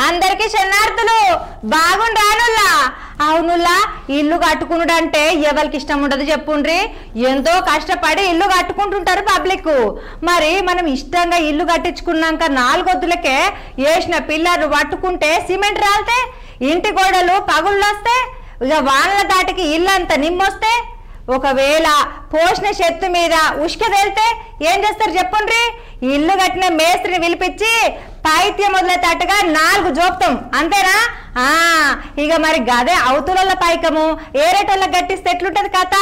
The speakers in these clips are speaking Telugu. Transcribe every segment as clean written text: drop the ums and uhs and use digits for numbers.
అందరికి శరణార్థులు బాగుండ్రానుల్లా. అవునుల్లా, ఇల్లు కట్టుకునుడంటే ఎవరికి ఇష్టం ఉండదు చెప్పుండ్రి. ఎంతో కష్టపడి ఇల్లు కట్టుకుంటుంటారు పబ్లిక్. మరి మనం ఇష్టంగా ఇల్లు కట్టించుకున్నాక 4 వద్దులకే వేసిన పిల్లర్లు పట్టుకుంటే సిమెంట్ రాలితే, ఇంటి గోడలు పగుళ్ళు వస్తే, ఇక వానల దాటికి ఇల్లంతా నిమ్మొస్తే, ఒకవేళ పోషణ శక్తి మీద ఉష్క తేలితే ఏం చేస్తారు చెప్పుండ్రి? ఇల్లు కట్టిన మేస్త్రిని పిలిపించి పైత్యం మొదలెట్టగా 4 జోపుతాం, అంతేనా? ఇక మరి గదే అవతుల పైకము ఏరేటోళ్ళకి గట్టిస్తే ఎట్లుంటది కథ?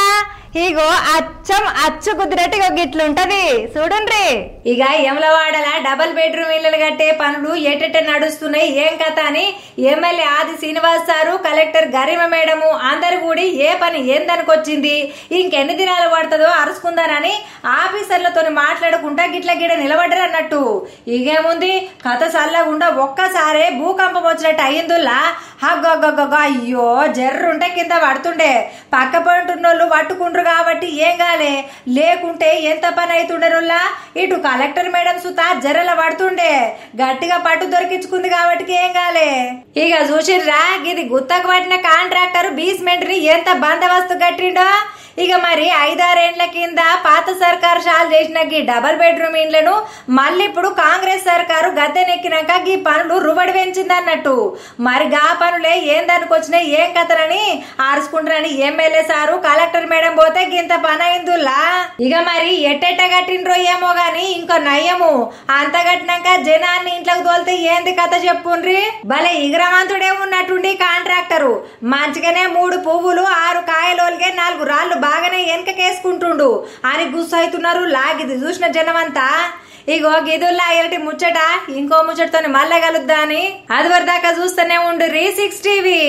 ఇగో అచ్చం అచ్చు కుదిరట్టు గిట్లుంటది చూడండి. ఇక యమలవాడల డబల్ బెడ్రూమ్ ఇళ్ళలు కట్టే పనులు ఎటెట నడుస్తున్నాయి, ఏం కథ అని ఎమ్మెల్యే ఆది శ్రీనివాస్ సారు, కలెక్టర్ గరిమ మేడము అందరు కూడి ఏ పని ఏందనుకొచ్చింది, ఇంకెన్ని దినాలు పడుతుందో అరుచుకుందానని ఆఫీసర్లతో మాట్లాడుకుంటా గిట్ల గిడ నిలబడ్డారు అన్నట్టు. ఇగేముంది కథ చల్లగుండా ఒక్కసారే భూకంపం వచ్చినట్టు అయ్యిందుల్లా. అయ్యో జర్రుంటే కింద పడుతుండే, పక్క పంటున్నోళ్ళు పట్టుకుంటారు కాబట్టి ఏం కాలే, లేకుంటే ఎంత పని అవుతుండేనుల్లా. ఇటు కలెక్టర్ మేడం సుతా జర్రల పడుతుండే, గట్టిగా పట్టు దొరికించుకుంది కాబట్టి ఏం కాలే. ఇక చూసిర్రా, ఇది గుత్తకు పట్టిన కాంట్రాక్టర్ బేస్మెంట్ ని ఎంత బందోబస్తు కట్టిండో. ఇక మరి 5-6 ఏండ్ల కింద పాత సర్కారు షాల్ చేసిన గీ డబల్ బెడ్రూమ్ ఇండ్లను మళ్ళీ ఇప్పుడు కాంగ్రెస్ సర్కారు గద్దెనెక్కినాక గీ పనులు రుబడి పెంచింది అన్నట్టు. మరి గా పనులే ఏందనుకొచ్చినాయి, ఏం కథనని ఆరుసుకుంటారని ఎమ్మెల్యే సారు, కలెక్టర్ మేడం పోతే గింత పని అయిందుల్లా. ఇక మరి ఎట్టెట్ట కట్టిండ్రో ఏమో గాని ఇంకో నయ్యము, అంత కట్టినాక జనాన్ని ఇంట్లోకి తోలితే ఏంది కథ చెప్పుండ్రి. భలే ఇగ్రవంతుడే ఉన్నట్టుండి కాంట్రాక్టరు మంచిగానే 3 పువ్వులు 6 కాయలోలిగే 4 రాళ్లు బాగానే వెనకకేసుకుంటుండు అని గుస్సైతున్నారు లాగిది చూసిన జనమంతా. ఇగో గిదుల్లా ఇరటి ముచ్చట ఇంకో ముచ్చటతో మళ్ళా కలుద్దా అని అది వరదాకా చూస్తూనే ఉండు 6 టీవీ.